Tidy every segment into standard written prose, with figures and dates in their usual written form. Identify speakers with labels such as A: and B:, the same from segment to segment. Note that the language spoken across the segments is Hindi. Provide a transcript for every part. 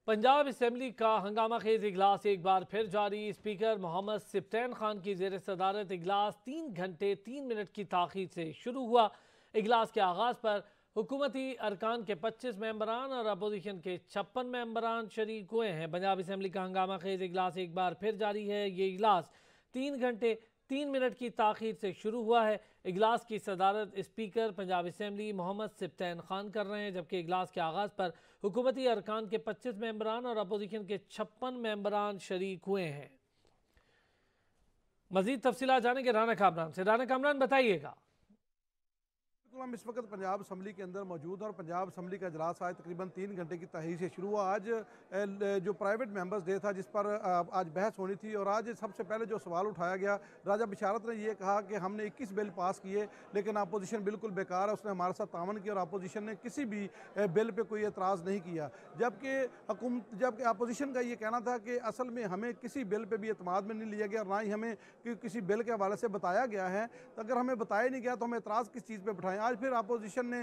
A: पंजाब असेंबली का हंगामा खेज इजलास एक बार फिर जारी। स्पीकर मोहम्मद सिप्तैन खान की जेर सदारत इजलास 3 घंटे 3 मिनट की ताखीर से शुरू हुआ। इजलास के आगाज़ पर हुकूमती अरकान के 25 मेंबरान और अपोजिशन के 56 मेंबरान शरीक हुए हैं। पंजाब असेंबली का हंगामा खेज इजलास एक बार फिर जारी है। ये इजलास 3 घंटे 3 मिनट की ताखीर से शुरू हुआ है। इजलास की सदारत स्पीकर पंजाब असेंबली मोहम्मद सिप्तैन खान कर रहे हैं, जबकि इजलास के आगाज़ पर हुकूमती अरकान के 25 मेंबरान और अपोजिशन के 56 मेंबरान शरीक हुए हैं। मजीद तफसीलात जानेंगे राना कामरान से। राना कामरान, बताइएगा।
B: हम इस वक्त पंजाब असम्बली के अंदर मौजूद हैं और पंजाब असम्बली का इजलास आज तकरीबन 3 घंटे की तारीख से शुरू हुआ। आज जो प्राइवेट मेंबर्स डे था जिस पर आज बहस होनी थी, और आज सबसे पहले जो सवाल उठाया गया, राजा बिशारत ने यह कहा कि हमने 21 बिल पास किए लेकिन अपोजिशन बिल्कुल बेकार है, उसने हमारे साथ तावन किया और अपोजिशन ने किसी भी बिल पर कोई एतराज़ नहीं किया। जबकि अपोजिशन का ये कहना था कि असल में हमें किसी बिल पर भी एतमाद में नहीं लिया गया और ना ही हमें किसी बिल के हवाले से बताया गया है। तो अगर हमें बताया नहीं गया तो हम एतराज़ किस चीज़ पर बैठाएं। आज फिर अपोजिशन ने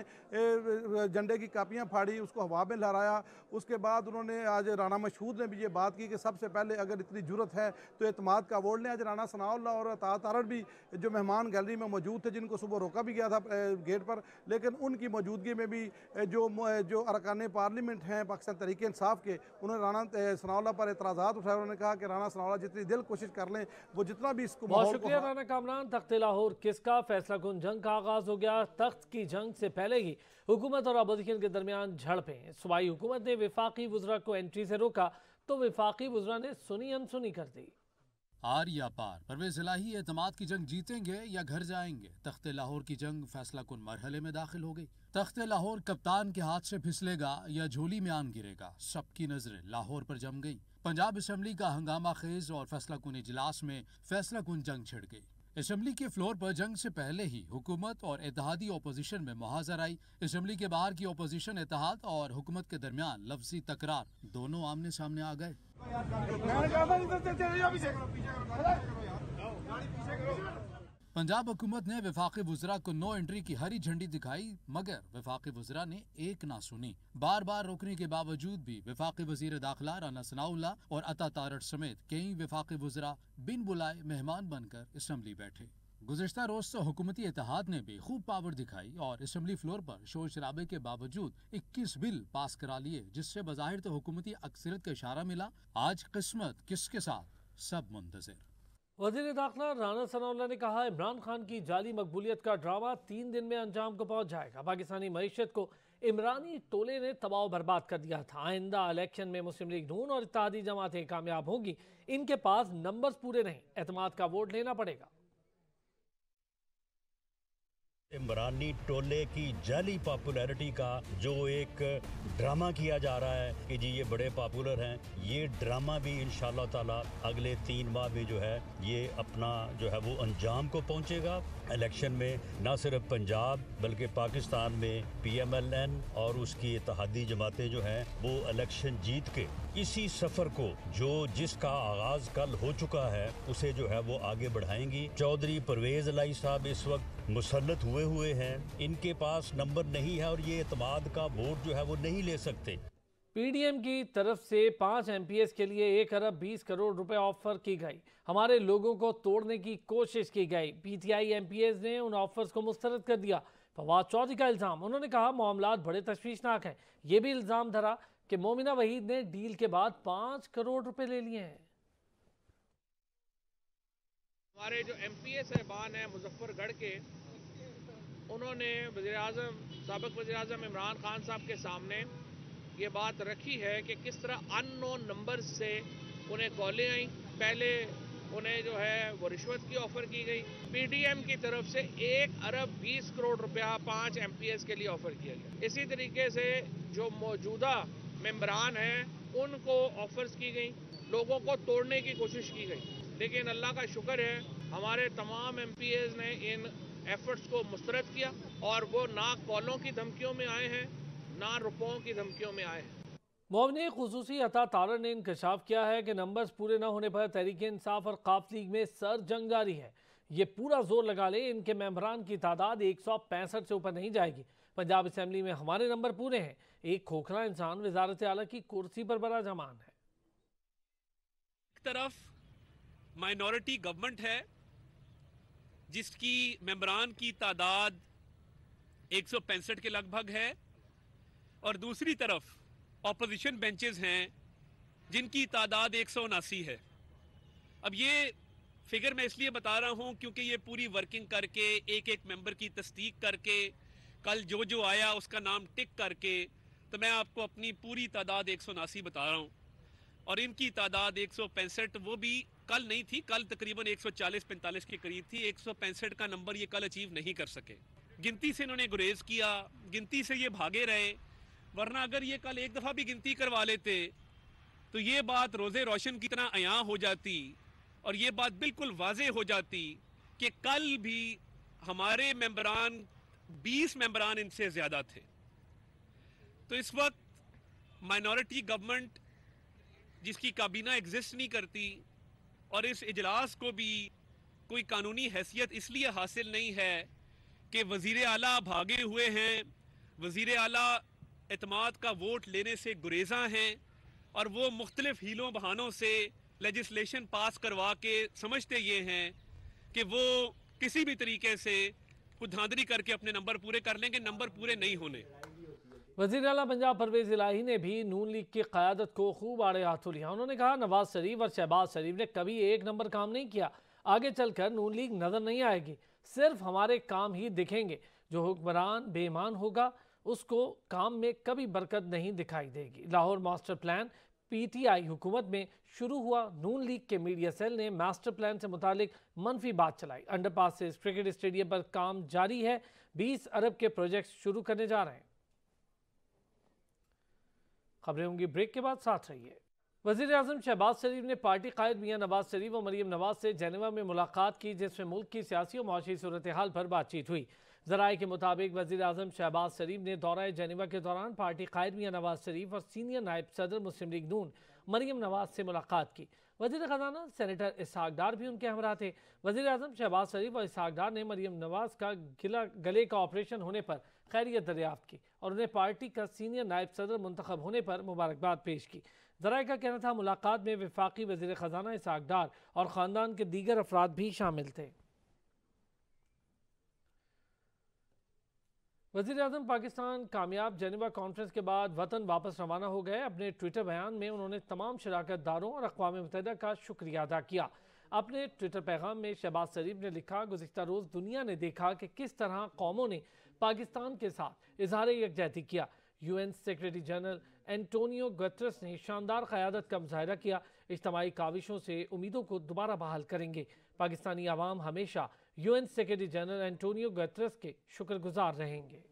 B: झंडे की कापियां फाड़ी, उसको हवा में लहराया। उसके बाद उन्होंने आज राना मशहूद ने भी ये बात की कि सबसे पहले अगर इतनी जरूरत है तो एतमाद का अवार्ड लें। आज राना सनाउल्लाह और अतात तारड़ भी जो मेहमान गैलरी में मौजूद थे, जिनको सुबह रोका भी गया था गेट पर, लेकिन उनकी मौजूदगी में भी जो अरकान पार्लियामेंट हैं पाकिस्तान तहरीक इंसाफ के, उन्होंने राना सनाउल्लाह पर एतराज़ात उठाए। उन्होंने कहा कि राना सनाउल्लाह जितनी दिल कोशिश कर लें, वो जितना भी इसको।
A: बहुत शुक्रिया राना कामरान। तख्त लाहौर किसका फैसला कुन जंग का आगाज हो गया। तख्त की जंग से पहले ही हुकूमत और अपोजिशन के दरमियान झड़पें। सूबाई हुकूमत ने विफाकी वुज़रा को एंट्री से रोका तो विफाकी वुज़रा ने सुनी अनसुनी कर दी।
C: आर या पार, परवेज़ इलाही एतमाद की जंग जीतेंगे या घर जाएंगे। तख्त लाहौर की जंग फैसला कुन मरहले में दाखिल हो गई। तख्त लाहौर कप्तान के हाथ से फिसलेगा या झोली में आन गिरेगा, सबकी नजरें लाहौर पर जम गई। पंजाब असेंबली का हंगामा खेज और फैसला कुन इजलास में फैसला कुन जंग छिड़ गई। असेंबली के फ्लोर पर जंग से पहले ही हुकूमत और इत्तेहादी ओपोजिशन में मुहाजर आई। असेंबली के बाहर की ओपोजिशन इत्तेहाद और हुकूमत के दरमियान लफ्जी तकरार, दोनों आमने सामने आ गए। पंजाब हुकूमत ने वफाकी वुज़रा को नो एंट्री की हरी झंडी दिखाई, मगर वफाकी वुज़रा ने एक ना सुनी। बार बार रोकने के बावजूद भी वफाकी वज़ीर दाखिला राना सनाउल्लाह और अता तारड़ समेत कई वफाकी वुज़रा बिन बुलाए मेहमान बनकर असम्बली बैठे। गुज़िश्ता रोज से हुकूमती इत्तेहाद ने भी खूब पावर दिखाई और असम्बली फ्लोर पर शोर शराबे के बावजूद 21 बिल पास करा लिए, जिससे बज़ाहिर तो हुकूमती अक्सरियत का इशारा मिला। आज किस्मत किसके साथ, सब मुंतज़िर।
A: वज़ीर दाखिला राना सनाउल्लाह ने कहा, इमरान खान की जाली मकबूलियत का ड्रामा 3 दिन में अंजाम को पहुंच जाएगा। पाकिस्तानी मईशत को इमरानी टोले ने तबाह बर्बाद कर दिया था। आइंदा इलेक्शन में मुस्लिम लीग नून और इत्तेहादी जमातें कामयाब होंगी। इनके पास नंबर्स पूरे नहीं, एतमाद का वोट लेना पड़ेगा।
D: इमरानी टोले की जाली पॉपुलैरिटी का जो एक ड्रामा किया जा रहा है कि जी ये बड़े पॉपुलर हैं, ये ड्रामा भी इंशाल्लाह ताला अगले 3 माह में जो है ये अपना जो है वो अंजाम को पहुंचेगा। इलेक्शन में न सिर्फ पंजाब बल्कि पाकिस्तान में PMLN और उसकी इत्तेहादी जमातें जो हैं वो इलेक्शन जीत के इसी सफ़र को जिसका आगाज़ कल हो चुका है उसे जो है वो आगे बढ़ाएंगी। चौधरी परवेज़ इलाही साहब इस वक्त मुसल्लत हुए हैं, इनके पास नंबर नहीं है और ये एतमाद का वोट जो है वो नहीं ले सकते।
A: PDM की तरफ से 5 MPs के लिए 1 अरब 20 करोड़ रुपए ऑफर की गई। हमारे लोगों को तोड़ने की कोशिश की गई। PTI MPs ने उन ऑफर्स को मुस्तरद कर दिया। फवाद चौधरी का इल्जाम, उन्होंने कहा मामलात बड़े तशवीशनाक हैं। ये भी इल्जाम धरा कि मोमिना वहीद ने डील के बाद 5 करोड़ रुपए ले लिए हैं।
E: हमारे जो MPs साहबान हैं मुजफ्फरगढ़ के, उन्होंने साबिक़ वज़ीर आज़म इमरान खान साहब के सामने ये बात रखी है कि किस तरह अननोन नंबर से उन्हें कॉलें आई। पहले उन्हें जो है वो रिश्वत की ऑफ़र की गई। PDM की तरफ से 1 अरब 20 करोड़ रुपया 5 MPs के लिए ऑफ़र किया गया। इसी तरीके से जो मौजूदा मेंबरान हैं उनको ऑफ़र्स की गई, लोगों को तोड़ने की कोशिश की गई। लेकिन अल्लाह का शुक्र है हमारे तमाम MPs ने इन एफर्ट्स को मुस्तरद किया और वो ना कॉलों की धमकियों में आए हैं ना रुपयों की धमकियों में आए हैं।
A: मोमिन खुसूसी अता तारड़ ने इंकशाफ किया है कि नंबर्स पूरे न होने पर तहरीक इंसाफ और काफ लीग में सर जंग जारी है। ये पूरा जोर लगा ले, इनके मेंबरान की तादाद 165 से ऊपर नहीं जाएगी। पंजाब असेंबली में हमारे नंबर पूरे हैं, एक खोखला इंसान वजारत आला की कुर्सी पर बड़ा जमान है।
F: एक तरफ माइनॉरिटी गवर्नमेंट है जिसकी मेंबरान की तादाद 165 के लगभग है, और दूसरी तरफ ऑपोजिशन बेंचेस हैं जिनकी तादाद 179 है। अब ये फिगर मैं इसलिए बता रहा हूं क्योंकि ये पूरी वर्किंग करके एक एक मेंबर की तस्दीक करके कल जो आया उसका नाम टिक करके तो मैं आपको अपनी पूरी तादाद 179 बता रहा हूं, और इनकी तादाद 165 वो भी कल नहीं थी, कल तकरीबन 140-45 के करीब थी। 165 का नंबर ये कल अचीव नहीं कर सके। गिनती से इन्होंने गुरेज किया, गिनती से ये भागे रहे, वरना अगर ये कल एक दफ़ा भी गिनती करवा लेते तो ये बात रोज़े रोशन की तरह अयां हो जाती और ये बात बिल्कुल वाज़े हो जाती कि कल भी हमारे मेंबरान 20 मेंबरान इनसे ज़्यादा थे। तो इस वक्त माइनॉरिटी गवर्नमेंट जिसकी काबीना एग्जिस्ट नहीं करती और इस इजलास को भी कोई कानूनी हैसियत इसलिए हासिल नहीं है कि वज़ीर आला भागे हुए हैं, वज़ीर आला एतमाद का वोट लेने से गुरेज़ा हैं और वो मुख्तलिफ हीलों बहानों से लेजिस्लेशन पास करवा के समझते ये हैं कि वो किसी भी तरीके से कुछ धांधली करके अपने नंबर पूरे कर लेंगे। नंबर पूरे नहीं होने।
A: वज़ीर आला पंजाब परवेज़ इलाही ने भी नून लीग की क़यादत को खूब आड़े हाथों लिया। उन्होंने कहा नवाज शरीफ और शहबाज शरीफ ने कभी एक नंबर काम नहीं किया, आगे चलकर नून लीग नज़र नहीं आएगी, सिर्फ हमारे काम ही दिखेंगे। जो हुक्मरान बेईमान होगा उसको काम में कभी बरकत नहीं दिखाई देगी। लाहौर मास्टर प्लान PTI हुकूमत में शुरू हुआ, नून लीग के मीडिया सेल ने मास्टर प्लान से मुतालिक मनफी बात चलाई। अंडरपास से क्रिकेट स्टेडियम पर काम जारी है, 20 अरब के प्रोजेक्ट शुरू करने जा रहे हैं। खबरें होंगी ब्रेक के बाद, साथ रहिए। वज़ीर आज़म शहबाज शरीफ ने पार्टी कायद मियां नवाज शरीफ और मरीम नवाज से जेनेवा में मुलाकात की, जिसमें मुल्क की सियासी और माशी सूरत हाल पर बातचीत हुई। ज़राए के मुताबिक वज़ीर आज़म शहबाज शरीफ ने दौरा जेनेवा के दौरान पार्टी कायद मियां नवाज शरीफ और सीनियर नायब सदर मुस्लिम लीग नून मरीम नवाज से मुलाकात की। वज़ीर ख़जाना सेनेटर इसहाक डार भी उनके हमरा थे। वज़ीर आज़म शहबाज शरीफ और इसहाक डार ने मरीम नवाज का गले का ऑपरेशन होने पर खैरियत दरियाफ्त की और उन्हें पार्टी का सीनियर नायब सदर मुंतखब होने पर मुबारकबाद पेश की। ज़राए का कहना था मुलाकात में वफाकी वज़ीर ख़जाना इसहाक डार और ख़ानदान के दीगर अफराद भी शामिल थे। वज़ीर आज़म पाकिस्तान कामयाब जेनेवा कॉन्फ्रेंस के बाद वतन वापस रवाना हो गए। अपने ट्विटर बयान में उन्होंने तमाम शराकतदारों और अक़वाम मुत्तहिदा का शुक्रिया अदा किया। अपने ट्विटर पैगाम में शहबाज शरीफ ने लिखा, गुज़िश्ता रोज़ दुनिया ने देखा कि किस तरह कौमों ने पाकिस्तान के साथ इजहार यकजहती किया। UN secretary general Antonio Guterres ने शानदार क़यादत का मुज़ाहिरा किया। इज्तिमाई काविशों से उम्मीदों को दोबारा बहाल करेंगे। पाकिस्तानी आवाम हमेशा UN secretary general Antonio Guterres के शुक्रगुजार रहेंगे।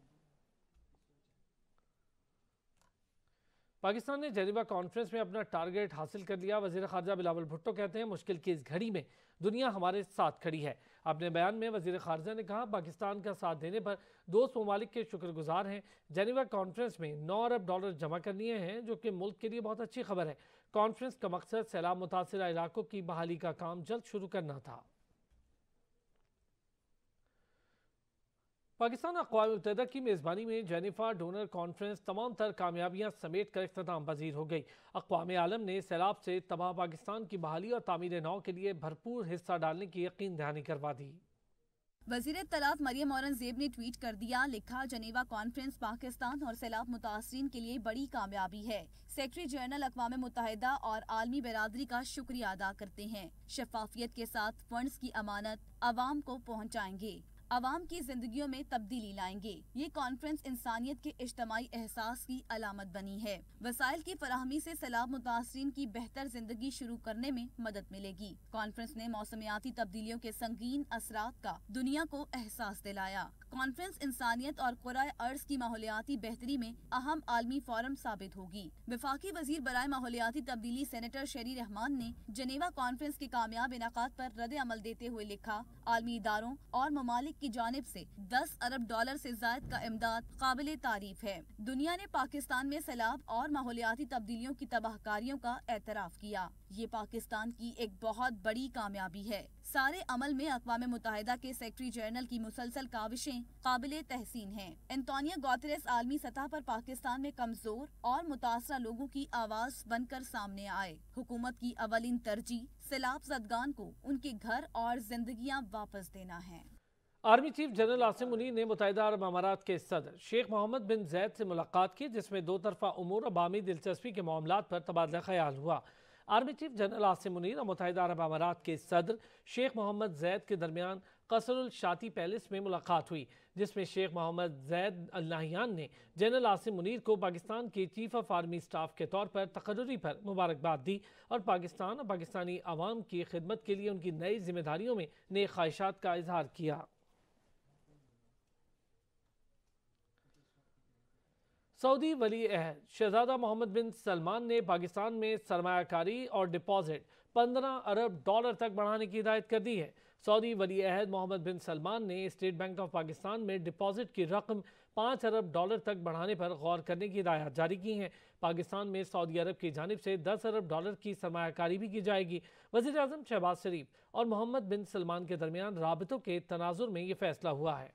A: पाकिस्तान ने जेनेवा कॉन्फ्रेंस में अपना टारगेट हासिल कर लिया। वज़ीर ख़ारजा बिलावल भुट्टो कहते हैं, मुश्किल की इस घड़ी में दुनिया हमारे साथ खड़ी है। अपने बयान में वज़ीर ख़ारजा ने कहा, पाकिस्तान का साथ देने पर दोस्त ममालिक के शुक्रगुजार हैं। जेनेवा कॉन्फ्रेंस में $9 अरब जमा करने हैं, जो कि मुल्क के लिए बहुत अच्छी खबर है। कॉन्फ्रेंस का मकसद सैलाब मुतासिरा इलाकों की बहाली का काम जल्द शुरू करना था। पाकिस्तान अक़वाम मुत्तहिदा की मेज़बानी में जेनेवा डोनर कॉन्फ्रेंस तमाम तर कामयाबियाँ समेट कर इख्तिताम पजीर हो गई। अक़वाम आलम ने सैलाब से तबाह पाकिस्तान की बहाली और तामीर नौ के लिए भरपूर हिस्सा डालने की यकीन दहानी करवा दी।
G: वज़ीर इत्तलात मरियम औरंगज़ेब ने ट्वीट कर दिया, लिखा, जेनेवा कॉन्फ्रेंस पाकिस्तान और सैलाब मुतासरीन के लिए बड़ी कामयाबी है। सेक्रेटरी जनरल अक़वाम मुत्तहिदा और आलमी बिरादरी का शुक्रिया अदा करते हैं। शफाफियत के साथ फंड्स की अमानत आवाम को पहुँचाएंगे, आवाम की जिंदगियों में तब्दीली लाएंगे। ये कॉन्फ्रेंस इंसानियत के इज्तिमाई एहसास की अलामत बनी है। वसाइल की फराहमी से सैलाब मुतासरीन की बेहतर जिंदगी शुरू करने में मदद मिलेगी। कॉन्फ्रेंस ने मौसमियाती तब्दीलियों के संगीन असरात का दुनिया को एहसास दिलाया। कॉन्फ्रेंस इंसानियत और कुराए अर्ज की माहौलियाती बेहतरी में अहम आलमी फोरम साबित होगी। वफाकी वजीर बराए माहौलियाती तब्दीली सेनेटर शेरी रहमान ने जेनेवा कॉन्फ्रेंस के कामयाब इनाकात पर रद्द अमल देते हुए लिखा, आलमी इदारों और ममालिक की जानिब से $10 अरब से ज़ायद का इमदाद काबिल तारीफ है। दुनिया ने पाकिस्तान में सैलाब और माहौलियाती तब्दीलियों की तबाहकारियों का एतराफ़ किया। ये पाकिस्तान की एक बहुत बड़ी कामयाबी है। सारे अमल में अक़वाम मुत्तहिदा के सेक्रेटरी जनरल की मुसलसल काविशें काबिले तहसीन हैं। एंटोनियो गुतेरेस आलमी सतह पर पाकिस्तान में कमजोर और मुतासरा लोगों की आवाज बनकर सामने आए। हुकूमत की अवलिन तरजीह सैलाब ज़दगान को उनके घर और जिंदगियां वापस देना है।
A: Army chief general Asim Munir ने मुत्तहिदा अरब अमारात के सदर शेख मोहम्मद बिन जैद से मुलाकात की, जिसमें दो तरफा उमूर और बामी दिलचस्पी के मामलात पर तबादला ख्याल हुआ। Army chief general Asim Munir और मुत्तहिदा अरब अमारात के सदर शेख मोहम्मद जैद के दरमियान कसरुल शाती पैलेस में मुलाकात हुई, जिसमें शेख मोहम्मद जैद अल नाहियान ने जनरल आसिम मुनीर को पाकिस्तान के चीफ ऑफ आर्मी स्टाफ के तौर पर तकर्रुरी पर मुबारकबाद दी और पाकिस्तान और पाकिस्तानी अवाम की खिदमत के लिए उनकी नई जिम्मेदारियों में नेक ख्वाहिशात का इजहार किया। सऊदी वली अहद शहजादा मोहम्मद बिन सलमान ने पाकिस्तान में सरमायाकारी और डिपॉजिट 15 अरब डॉलर तक बढ़ाने की हिदायत कर दी है। सऊदी वली अहद मोहम्मद बिन सलमान ने स्टेट बैंक ऑफ पाकिस्तान में डिपॉजिट की रकम 5 अरब डॉलर तक बढ़ाने पर गौर करने की हिदायत जारी की हैं। पाकिस्तान में सऊदी अरब की जानिब से 10 अरब डॉलर की सरमायाकारी भी की जाएगी। वज़ीर आज़म शहबाज शरीफ और मोहम्मद बिन सलमान के दरमियान राबितों के तनाजुर में यह फैसला हुआ है।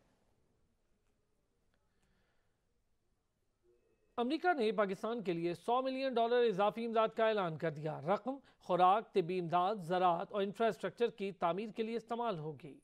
A: अमेरिका ने पाकिस्तान के लिए $100 मिलियन इजाफी इमदाद का ऐलान कर दिया। रकम खुराक, तिब्बी इमदाद, ज़राअत और इंफ्रास्ट्रक्चर की तामीर के लिए इस्तेमाल होगी।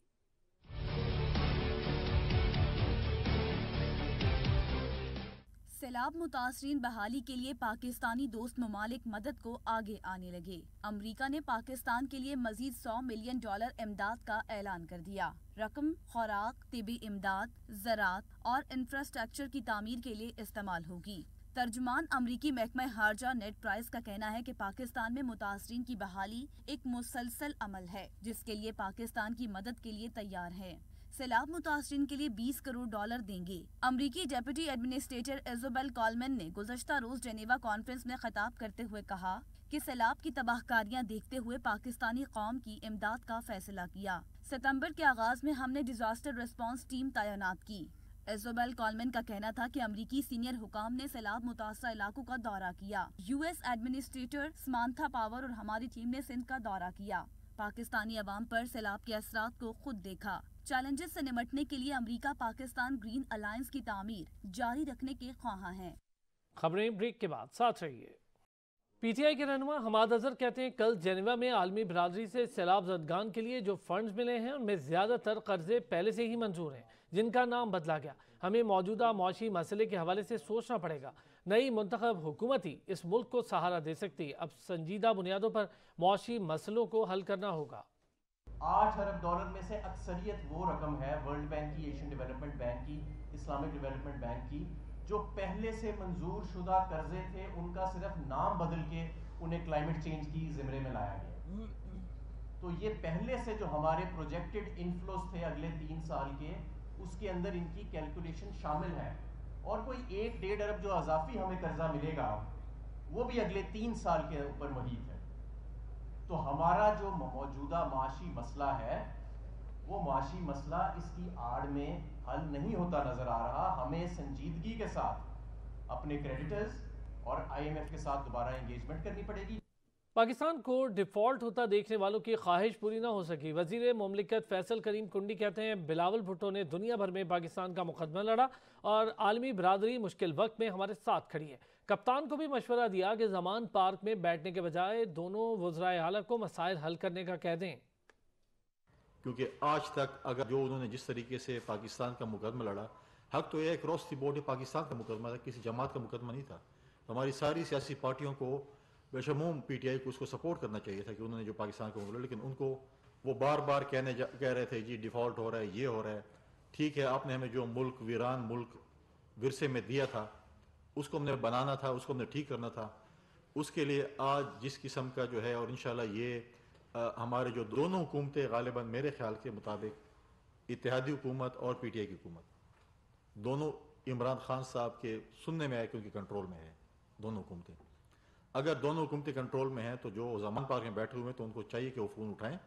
G: सैलाब मुतासरीन बहाली के लिए पाकिस्तानी दोस्त ममालिक मदद को आगे आने लगे। अमरीका ने पाकिस्तान के लिए मजीद $100 मिलियन इमदाद का ऐलान कर दिया। रकम खुराक, तिब्बी इमदाद, ज़राअत और इंफ्रास्ट्रक्चर की तामीर के लिए इस्तेमाल होगी। तर्जुमान अमरीकी महकमा खारजा नेड प्राइस का कहना है कि पाकिस्तान में मुतासरीन की बहाली एक मुसलसल अमल है, जिसके लिए पाकिस्तान की मदद के लिए तैयार है। सैलाब मुतासरीन के लिए $20 करोड़ देंगे। अमरीकी डेप्यूटी एडमिनिस्ट्रेटर इज़ोबेल कॉलमैन ने गुज़श्ता रोज जेनेवा कॉन्फ्रेंस में खिताब करते हुए कहा कि सैलाब की तबाहकारियां देखते हुए पाकिस्तानी कौम की इमदाद का फैसला किया। सितंबर के आगाज में हमने डिजास्टर रिस्पांस टीम तैनात की। इज़ोबेल कॉलमैन का कहना था कि अमरीकी सीनियर हुकाम ने सैलाब मुतासरा इलाकों का दौरा किया। यूएस एडमिनिस्ट्रेटर समांथा पावर और हमारी टीम ने सिंध का दौरा किया। पाकिस्तानी अवाम पर सैलाब के असरात को खुद देखा। चैलेंजेस से निपटने के लिए अमेरिका पाकिस्तान ग्रीन अलायंस की तामीर जारी रखने के ख्वाहां हैं।
A: खबरें ब्रेक के बाद साथ रहिए। पीटीआई के रहनुमा हमाद अजहर कहते हैं कल जेनेवा में आलमी बिरादरी से सैलाब ज़दगान के लिए जो फंड्स मिले हैं उनमें ज़्यादातर कर्जे पहले से ही मंजूर हैं, जिनका नाम बदला गया। हमें मौजूदा मौशी मसले के हवाले से सोचना पड़ेगा। नई मुंतखब हुकूमत ही इस मुल्क को सहारा दे सकती है। अब संजीदा बुनियादों पर मौशी मसलों को हल करना होगा।
H: $8 अरब में से अक्सरियत वो रकम है वर्ल्ड बैंक की, एशियन डेवलपमेंट बैंक की, इस्लामिक डेवलपमेंट बैंक की, जो पहले से मंजूर शुदा कर्जे थे, उनका सिर्फ नाम बदल के उन्हें क्लाइमेट चेंज की जिम्मे में लाया गया। तो ये पहले से जो हमारे प्रोजेक्टेड इनफ्लोज थे अगले 3 साल के, उसके अंदर इनकी कैलकुलेशन शामिल है। और कोई 1-1.5 अरब जो अजाफी हमें कर्जा मिलेगा वो भी अगले 3 साल के ऊपर मुहित है। तो हमारा जो मौजूदा माशी मसला है वो माशी मसला इसकी आड़ में हल नहीं होता नजर आ रहा। हमें संजीदगी के साथ अपने क्रेडिटर्स और IMF के साथ दोबारा एंगेजमेंट करनी पड़ेगी।
A: पाकिस्तान को डिफॉल्ट होता देखने वालों की ख्वाहिश पूरी ना हो सकी। वजीर मुमलिकत फैसल करीम कुंडी कहते हैं बिलावल भुट्टो ने दुनिया भर में पाकिस्तान का मुकदमा लड़ा और आलमी बिरादरी मुश्किल वक्त में हमारे साथ खड़ी है। कप्तान को भी मशवरा दिया कि जमान पार्क में बैठने के बजाय दोनों वज़राए आला को मसाइल हल करने का कह दें,
I: क्योंकि आज तक अगर जो उन्होंने जिस तरीके से पाकिस्तान का मुकदमा लड़ा, हक तो यह क्रॉस द बोर्ड पाकिस्तान का मुकदमा था, किसी जमात का मुकदमा नहीं था। तो हमारी सारी सियासी पार्टियों को बेशमूम PTI को उसको सपोर्ट करना चाहिए था कि उन्होंने जो पाकिस्तान का मुकदमा, लेकिन उनको वो बार बार कह रहे थे जी डिफ़ॉल्ट हो रहा है, ये हो रहा है। ठीक है, आपने हमें जो मुल्क वीरान मुल्क विरसे में दिया था उसको हमने बनाना था, उसको हमने ठीक करना था। उसके लिए आज जिस किस्म का जो है, और इंशाल्लाह ये हमारे जो दोनों हुकूमतें गालिबन मेरे ख्याल के मुताबिक इत्तेहादी हुकूमत और PTI की हुकूमत दोनों इमरान खान साहब के सुनने में आए कि उनके कंट्रोल में है दोनों हुकूमतें। अगर दोनों हुकूमतें कंट्रोल में हैं तो जो जमान पार्क में बैठे हुए हैं तो उनको चाहिए कि वो फ़ोन उठाएं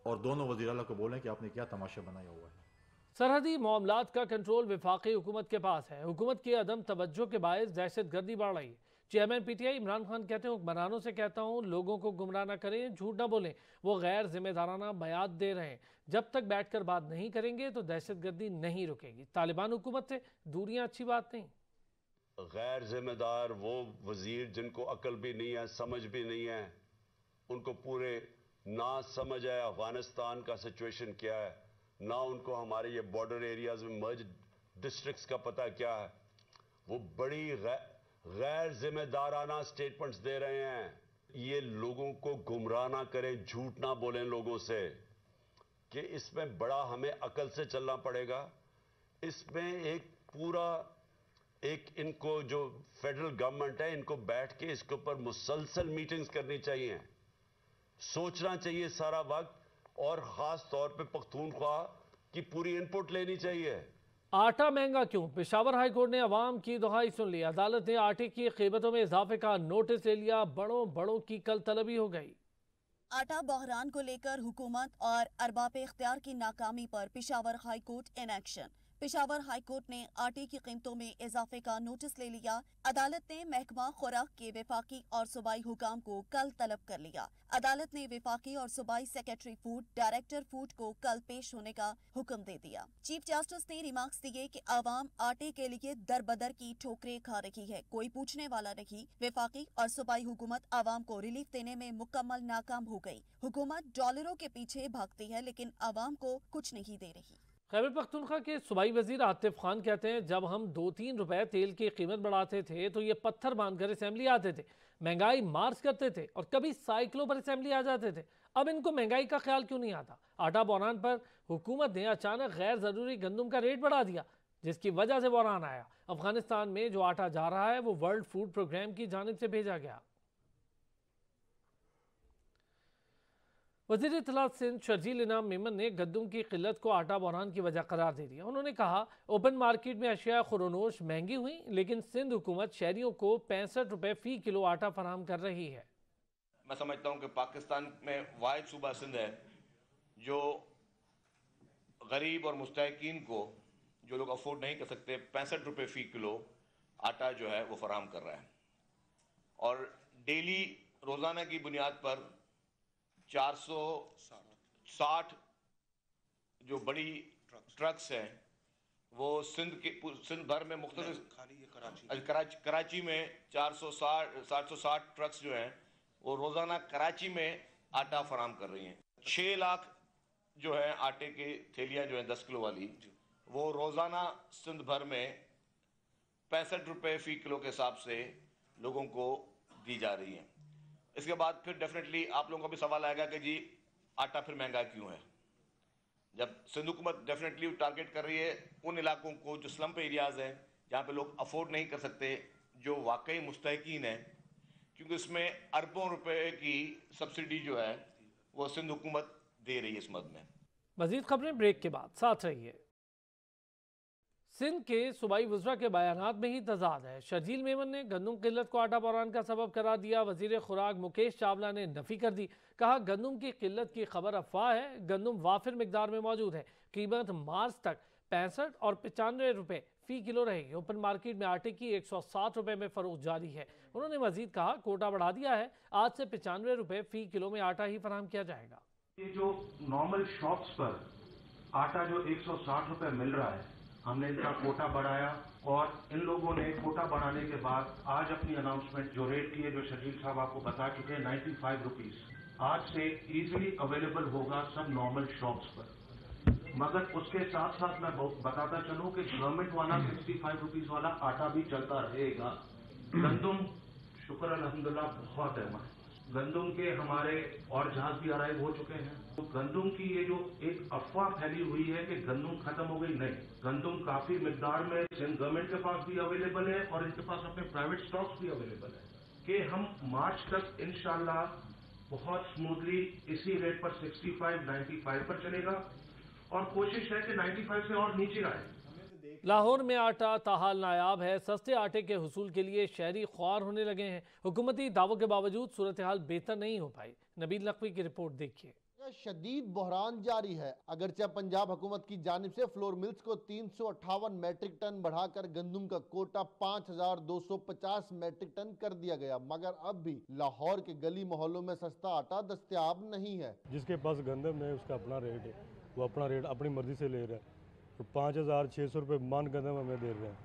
I: और दोनों वज़ीर आला को बोलें कि आपने क्या तमाशा बनाया हुआ है।
A: सरहदी मामलात का कंट्रोल वफाकी हुकूमत के पास है। हुकूमत की अदम तवज्जो के बायस दहशत गर्दी बढ़ रही है। चेयरमैन पीटीआई इमरान खान कहते हैं, हुक्मरानों से कहता हूं लोगों को गुमराह न करें, झूठ न बोलें, वो गैर जिम्मेदाराना बयात दे रहे हैं। जब तक बैठकर बात नहीं करेंगे तो दहशतगर्दी नहीं रुकेगी। तालिबान हुकूमत से दूरियां अच्छी बात नहीं।
J: गैर जिम्मेदार वो वजीर जिनको अकल भी नहीं है, समझ भी नहीं है, उनको पूरे ना समझ है अफगानिस्तान का सिचुएशन क्या है, ना उनको हमारे ये बॉर्डर एरियाज में मर्ज डिस्ट्रिक्ट्स का पता क्या है, वो बड़ी गैर जिम्मेदाराना स्टेटमेंट्स दे रहे हैं। ये लोगों को गुमराह ना करें, झूठ ना बोलें लोगों से, कि इसमें बड़ा हमें अकल से चलना पड़ेगा। इसमें एक पूरा इनको जो फेडरल गवर्नमेंट है, इनको बैठ के इसके ऊपर मुसलसल मीटिंग्स करनी चाहिए, सोचना चाहिए सारा वक्त, और खास तौर पे पख्तूनख्वा की पूरी इनपुट लेनी चाहिए।
A: आटा महंगा क्यों? पेशावर हाई कोर्ट ने अवाम की दुहाई सुन ली। अदालत ने आटे की कीमतों में इजाफे का नोटिस ले लिया। बड़ों की कल तलबी हो गई।
G: आटा बहरान को लेकर हुकूमत और अरबाब इख्तियार की नाकामी पर Peshawar high court in action. Peshawar high court ने आटे की कीमतों में इजाफे का नोटिस ले लिया। अदालत ने महकमा खुराक के वफाकी और सूबाई हुकाम को कल तलब कर लिया। अदालत ने वफाकी और सूबाई सेक्रेटरी फूड, डायरेक्टर फूड को कल पेश होने का हुक्म दे दिया। चीफ जस्टिस ने रिमार्क्स दिए कि आवाम आटे के लिए दर बदर की ठोकरें खा रही है, कोई पूछने वाला नहीं। वफाकी और सूबाई हुकूमत आवाम को रिलीफ देने में मुकम्मल नाकाम हो गई। हुकूमत डॉलरों के पीछे भागती है लेकिन आवाम को कुछ नहीं दे रही।
A: खैबर पख्तूनख्वा के सूबाई वजीर आतिफ खान कहते हैं, जब हम 2-3 रुपए तेल की कीमत बढ़ाते थे तो ये पत्थर बांधकर असेंबली आते थे, महंगाई मार्च करते थे और कभी साइकिलों पर असेंबली आ जाते थे। अब इनको महंगाई का ख्याल क्यों नहीं आता? आटा बहरान पर हुकूमत ने अचानक गैर जरूरी गंदम का रेट बढ़ा दिया, जिसकी वजह से बहरान आया। अफगानिस्तान में जो आटा जा रहा है वो वर्ल्ड फूड प्रोग्राम की जानिब से भेजा गया। वज़ीर इत्तलात सिंध शर्जील इनाम मेमन ने गंदम की किल्लत को आटा बहरान की वजह करार दे दिया। उन्होंने कहा, ओपन मार्केट में अशिया खुरोनोश महंगी हुई, लेकिन सिंध हुकूमत शहरियों को 65 रुपए फी किलो आटा फराहम कर रही है।
K: मैं समझता हूँ कि पाकिस्तान में वाहिद सूबा सिंध है जो गरीब और मुस्तहिकीन को, जो लोग अफोर्ड नहीं कर सकते, 65 रुपए फी किलो आटा जो है वो फराहम कर रहा है। और डेली रोज़ाना की बुनियाद पर 460 जो बड़ी ट्रक्स हैं वो सिंध भर में मुख्तलिफ कराची में 760 ट्रक्स जो हैं वो रोज़ाना कराची में आटा फराहम कर रही हैं। 6 लाख जो है आटे की थैलियाँ जो हैं 10 किलो वाली, वो रोज़ाना सिंध भर में 65 रुपए फी किलो के हिसाब से लोगों को दी जा रही हैं। इसके बाद फिर डेफिनेटली आप लोगों का भी सवाल आएगा कि जी आटा फिर महंगा क्यों है। जब सिंध हुकूमत डेफिनेटली टारगेट कर रही है उन इलाकों को जो स्लम्प एरियाज हैं, जहाँ पे लोग अफोर्ड नहीं कर सकते, जो वाकई मुस्तहिकीन है, क्योंकि इसमें अरबों रुपए की सब्सिडी जो है वो सिंध हुकूमत दे रही है इस मद में।
A: मजीद खबरें ब्रेक के बाद, साथ रहिए। सिंध के सूबाई वज़रा के बयानात में ही तजाद है। शर्जील मेमन ने गंदम किल्लत को आटा बहरान का सबब करार दिया। वजीर खुराक मुकेश चावला ने नफी कर दी। कहा, गंदम की किल्लत की खबर अफवाह है, गंदम वाफिर मिकदार में मौजूद है। कीमत मार्च तक 65 और 95 रुपए फी किलो रहेगी। ओपन मार्केट में आटे की 160 रुपए में फरोख्त जारी है। उन्होंने मजीद कहा, कोटा बढ़ा दिया है, आज से 95 रुपए फी किलो में आटा ही फराहम किया जाएगा।
L: ये जो नॉर्मल शॉप्स पर आटा जो 160 रुपए मिल रहा है, हमने इनका कोटा बढ़ाया और इन लोगों ने कोटा बढ़ाने के बाद आज अपनी अनाउंसमेंट जो रेट की है, जो शर्जील साहब आपको बता चुके हैं, 95 रुपीज आज से इजीली अवेलेबल होगा सब नॉर्मल शॉप्स पर। मगर उसके साथ साथ मैं बताता चलूं कि गवर्नमेंट वाला 65 रुपीज वाला आटा भी चलता रहेगा। गंदम शुक्र अल्हम्दुलिल्लाह बहुत है, गंदम के हमारे और जहाज भी अराइव हो चुके हैं। तो गंदम की ये जो एक अफवाह फैली हुई है कि गंदम खत्म हो गई, नहीं, गंदम काफी मिकदार में सिंध गवर्नमेंट के पास भी अवेलेबल है और इनके पास अपने प्राइवेट स्टॉक्स भी अवेलेबल है कि हम मार्च तक इंशाल्लाह बहुत स्मूथली इसी रेट पर 65-95 पर चलेगा और कोशिश है कि 95 से और नीचे आए।
A: लाहौर में आटा ताहाल नायाब है। सस्ते आटे के हुसूल के लिए शहरी ख्वार होने लगे हैं। हुकूमती दावों के बावजूद सूरत हाल बेहतर नहीं हो पाई। नबील नकवी की रिपोर्ट देखिए।
M: शदीद बहरान जारी है। अगरचे पंजाब हुकूमत की जानिब से फ्लोर मिल्स को 358 मैट्रिक टन बढ़ाकर गंदम का कोटा 5250 मैट्रिक टन कर दिया गया, मगर अब भी लाहौर के गली मोहल्लों में सस्ता आटा दस्तयाब नहीं है।
N: जिसके पास गंदम है उसका अपना रेट है, वो अपना रेट अपनी मर्जी से ले रहा है, तो 5600 रुपये मान गंदम हमें दे रहे हैं,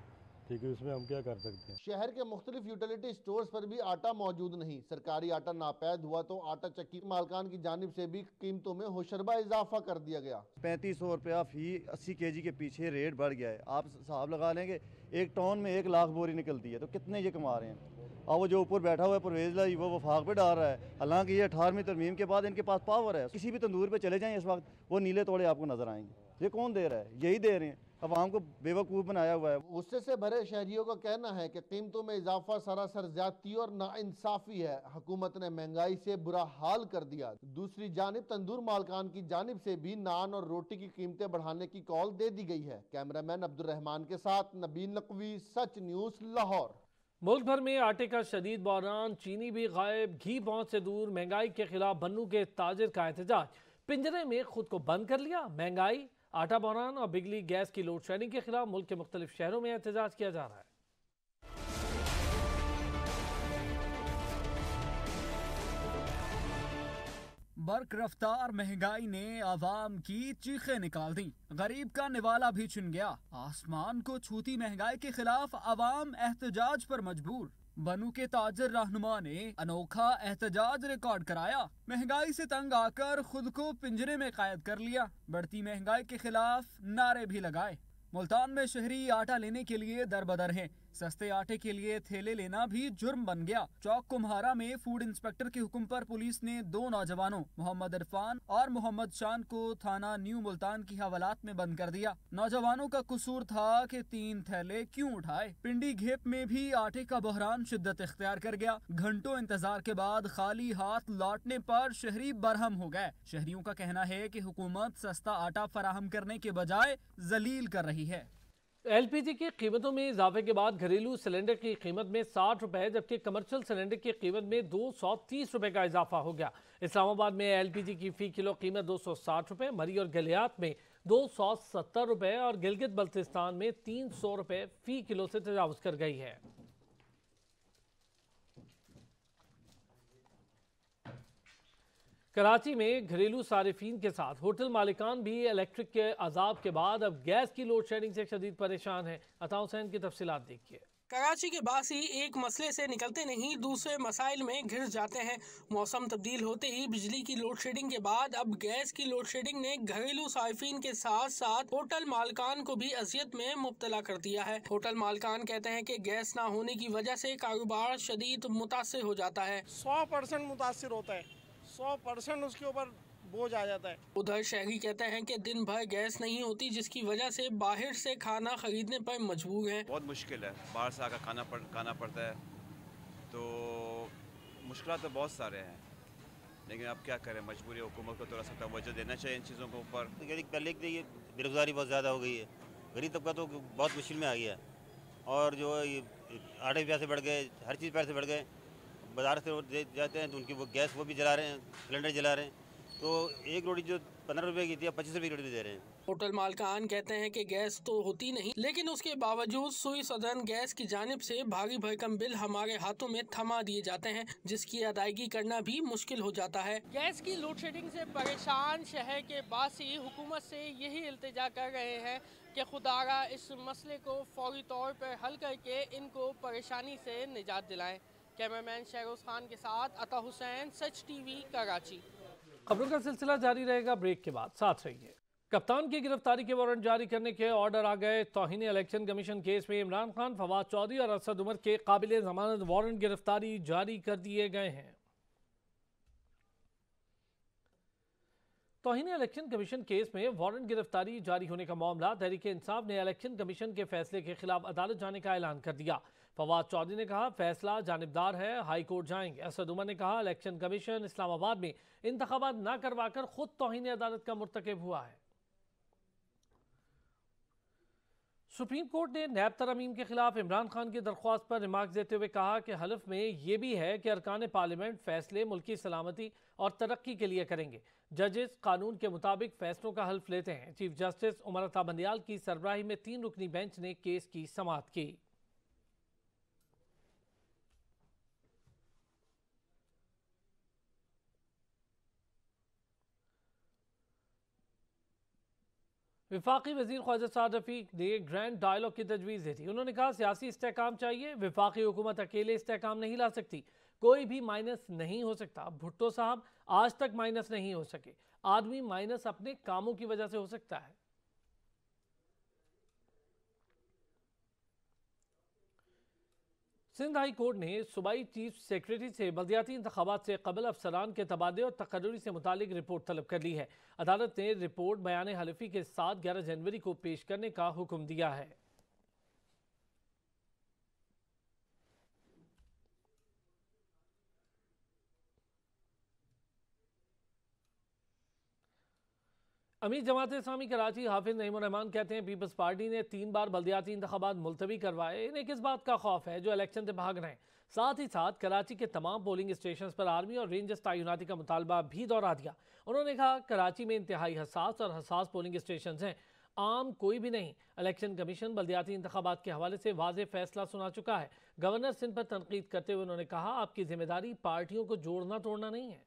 N: ठीक है, उसमें हम क्या कर सकते हैं।
M: शहर के मुख्तलिफ यूटिलिटी स्टोर्स पर भी आटा मौजूद नहीं। सरकारी आटा नापैद हुआ तो आटा चक्की मालकान की जानिब से भी कीमतों में होशरबा इजाफा कर दिया गया।
O: 3500 रुपया फी 80 kg के पीछे रेट बढ़ गया है। आप हिसाब लगा लेंगे, एक टन में 1 लाख बोरी निकलती है, तो कितने ये कमा रहे हैं। और वो जो ऊपर बैठा हुआ है परवेज लाई, वो वफाक पे डाल रहा है, हालांकि ये 18वीं तरमीम के बाद इनके पास पावर है। किसी भी तंदूर पे चले जाएं इस वक्त, वो नीले तोड़े आपको नजर आएंगे। ये कौन दे रहा है? यही दे रहे हैं, अवाम को बेवकूफ़ बनाया हुआ है।
M: गुस्से से भरे शहरियों का कहना है कि कीमतों में इजाफा सरासर ज्यादती और नाइंसाफी है। हुकूमत ने महंगाई से बुरा हाल कर दिया। दूसरी जानिब तंदूर मालकान की जानिब से भी नान और रोटी की कीमतें बढ़ाने की कॉल दे दी गई है। कैमरामैन अब्दुल रहमान के साथ नबील नकवी, सच न्यूज़, लाहौर।
A: मुल्क भर में आटे का शदीद बहरान, चीनी भी गायब, घी पहुंच से दूर। महंगाई के खिलाफ बन्नू के ताजिर का एहतजाज, पिंजरे में खुद को बंद कर लिया। महंगाई, आटा बहरान और बिजली गैस की लोड शेडिंग के खिलाफ मुल्क के मुख्तलिफ शहरों में एहतजाज किया जा रहा है।
P: बर्क रफ्तार महंगाई ने आवाम की चीखें निकाल दी, गरीब का निवाला भी छिन गया। आसमान को छूती महंगाई के खिलाफ आवाम एहतजाज पर मजबूर। बन्नू के ताजिर रहनुमा ने अनोखा एहतजाज रिकॉर्ड कराया। महंगाई से तंग आकर खुद को पिंजरे में कैद कर लिया। बढ़ती महंगाई के खिलाफ नारे भी लगाए। मुल्तान में शहरी आटा लेने के लिए दरबदर हैं। सस्ते आटे के लिए थैले लेना भी जुर्म बन गया। चौक कुम्हारा में फूड इंस्पेक्टर के हुक्म पर पुलिस ने 2 नौजवानों मोहम्मद इरफान और मोहम्मद शान को थाना न्यू मुल्तान की हवालात में बंद कर दिया। नौजवानों का कसूर था कि 3 थैले क्यों उठाए। पिंडी घेप में भी आटे का बहरान शिद्दत इख्तियार कर गया। घंटों इंतजार के बाद खाली हाथ लौटने पर शहरी बरहम हो गए। शहरियों का कहना है कि हुकूमत सस्ता आटा फराहम करने के बजाय जलील कर रही है।
A: एलपीजी की कीमतों में इजाफे के बाद घरेलू सिलेंडर की कीमत में 60 रुपए, जबकि कमर्शियल सिलेंडर की कीमत में 230 रुपए का इजाफा हो गया। इस्लामाबाद में एलपीजी की फी किलो कीमत 260 रुपए, मरी और गलियात में 270 रुपए और गिलगित बल्तिस्तान में 300 रुपए फी किलो से तजावुज कर गई है। कराची में घरेलू सारिफीन के साथ होटल मालिकान भी इलेक्ट्रिक के अजाब के बाद अब गैस की लोड शेडिंग से शदीद परेशान है। अता हुसैन की तफसीलात देखिए।
Q: कराची के बासी एक मसले से निकलते नहीं दूसरे मसाइल में घिर जाते हैं। मौसम तब्दील होते ही बिजली की लोड शेडिंग के बाद अब गैस की लोड शेडिंग ने घरेलू साइफिन के साथ साथ होटल मालकान को भी अजियत में मुब्तला कर दिया है। होटल मालकान कहते हैं कि गैस ना होने की वजह से कारोबार शदीद मुतासिर हो जाता है।
R: 100% मुतासिर होता है, 100% उसके ऊपर बोझ आ जाता है।
Q: उधर शहरी कहते हैं कि दिन भर गैस नहीं होती, जिसकी वजह से बाहर से खाना खरीदने पर मजबूर हैं।
S: बहुत मुश्किल है, बाहर से आकर खाना पड़ता है, तो मुश्किल तो बहुत सारे हैं, लेकिन अब क्या करें, मजबूरी। हुकूमत को थोड़ा सा तवज्जो देना चाहिए इन चीज़ों के ऊपर।
T: पहले बेरोजगारी बहुत ज़्यादा हो गई है, गरीब तबका तो बहुत मुश्किल में आ गया, और जो आटे पैसे बढ़ गए, हर चीज़ पैसे बढ़ गए। बाजार से जाते हैं तो उनकी वो गैस वो भी जला रहे हैं, सिलेंडर जला रहे हैं, तो एक रोटी जो 15 रुपए की थी 25 रुपए की रोटी दे रहे हैं।
Q: होटल मालकान कहते हैं कि गैस तो होती नहीं, लेकिन उसके बावजूद सुई सदन गैस की जानिब से भारी भरकम बिल हमारे हाथों में थमा दिए जाते हैं, जिसकी अदायगी करना भी मुश्किल हो जाता है।
U: गैस की लोड शेडिंग से परेशान शहर के बासी हुकूमत से यही इल्तिजा कर रहे हैं कि खुदारा इस मसले को फौरी तौर पर हल करके इनको परेशानी से निजात दिलाएं। कैमरामैन शहरोज खान के साथ अता हुसैन, सच टीवी, कराची।
A: खबरों का सिलसिला जारी रहेगा, ब्रेक के बाद साथ रहिए। कप्तान की गिरफ्तारी के वारंट जारी करने के ऑर्डर आ गए। तौहीन इलेक्शन कमीशन केस में इमरान खान, फवाद चौधरी और असद उमर के काबिल जमानत वारंट गिरफ्तारी जारी कर दिए गए हैं। तौहीन इलेक्शन कमीशन केस में वारंट गिरफ्तारी जारी होने का मामला तहरीक इंसाफ ने इलेक्शन कमीशन के फैसले के खिलाफ अदालत जाने का ऐलान कर दिया। फवाद चौधरी ने कहा फैसला जानिबदार है, हाई कोर्ट जाएंगे। असद उमर ने कहा इलेक्शन कमीशन इस्लामाबाद में इंतखाबात न करवाकर खुद तौहीन अदालत का मुर्तकिब हुआ है। सुप्रीम कोर्ट ने नैब तरमीम के खिलाफ इमरान खान की दरख्वास्त पर रिमार्क देते हुए कहा कि हल्फ में ये भी है कि अरकान पार्लियामेंट फैसले मुल्की सलामती और तरक्की के लिए करेंगे। जजेस कानून के मुताबिक फैसलों का हल्फ लेते हैं। चीफ जस्टिस उमर अता बंदियाल की सरबराही में 3 रुकनी बेंच ने केस की समाअत की। विफाकी वजीर ख्वाजा साद रफीक ने ग्रैंड डायलॉग की तजवीज़ दी थी। उन्होंने कहा सियासी इस्तेहकाम चाहिए, विफाकी हुकूमत अकेले इस्तेहकाम नहीं ला सकती, कोई भी माइनस नहीं हो सकता। भुट्टो साहब आज तक माइनस नहीं हो सके, आदमी माइनस अपने कामों की वजह से हो सकता है। सिंध हाई कोर्ट ने सूबाई चीफ सेक्रेटरी से बल्दियाती इंतखाबात से कबल अफसरान के तबादले और तकर्री से मुतालिक रिपोर्ट तलब कर ली है। अदालत ने रिपोर्ट बयान हलफी के साथ 11 जनवरी को पेश करने का हुक्म दिया है। अमीर जमात इस्लामी कराची हाफिज नईमुर रहमान कहते हैं पीपल्स पार्टी ने 3 बार बल्दियाती इंतखाबात मुलतवी करवाए, इन्हें किस बात का खौफ है जो इलेक्शन से भाग रहे हैं। साथ ही साथ कराची के तमाम पोलिंग स्टेशन पर आर्मी और रेंजर्स तैनाती का मुतालबा भी दोहरा दिया। उन्होंने कहा कराची में इंतहाई हसास पोलिंग स्टेशन हैं, आम कोई भी नहीं। इलेक्शन कमीशन बल्दियाती इंतखाबात के हवाले से वाज़ेह फैसला सुना चुका है। गवर्नर सिंध पर तनकीद करते हुए उन्होंने कहा आपकी जिम्मेदारी पार्टियों को जोड़ना तोड़ना नहीं है।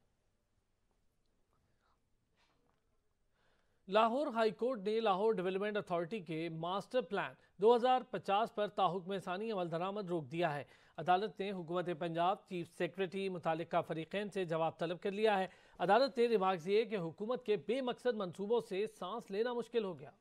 A: लाहौर हाई कोर्ट ने लाहौर डेवलपमेंट अथॉरिटी के मास्टर प्लान 2050 पर ताहुक्म सानी अमल दरामद रोक दिया है। अदालत ने हुकूमत पंजाब, चीफ सेक्रेटरी, मुतालिका फरीकैन से जवाब तलब कर लिया है। अदालत ने रिमार्क दिए कि हुकूमत के बेमकसद मंसूबों से सांस लेना मुश्किल हो गया।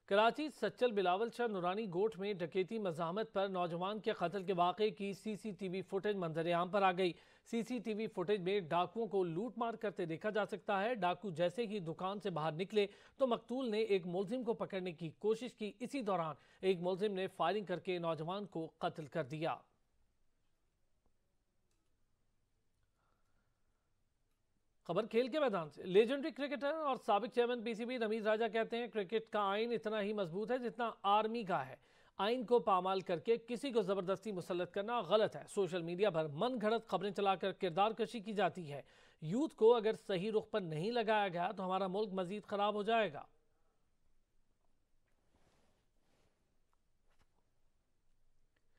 A: कराची सच्चल बिलावल शाह नूरानी गोठ में डकैती मज़ाहमत पर नौजवान के कत्ल के वाक़े की CCTV फुटेज मंजर आम पर आ गई। CCTV फुटेज में डाकुओं को लूट मार करते देखा जा सकता है। डाकू जैसे ही दुकान से बाहर निकले तो मकतूल ने एक मुलजिम को पकड़ने की कोशिश की। इसी दौरान एक मुलजिम ने फायरिंग करके नौजवान को कत्ल कर दिया। खबर खेल के मैदान से। लेजेंडरी क्रिकेटर और साबिक चेयरमैन PCB रमीज राजा कहते हैं क्रिकेट का आइन इतना ही मजबूत है जितना आर्मी का है। आइन को पामाल करके किसी को जबरदस्ती मुसल्लत करना गलत है। सोशल मीडिया पर मन घड़त खबरें चलाकर किरदार कशी की जाती है। यूथ को अगर सही रुख पर नहीं लगाया गया तो हमारा मुल्क मजीद खराब हो जाएगा।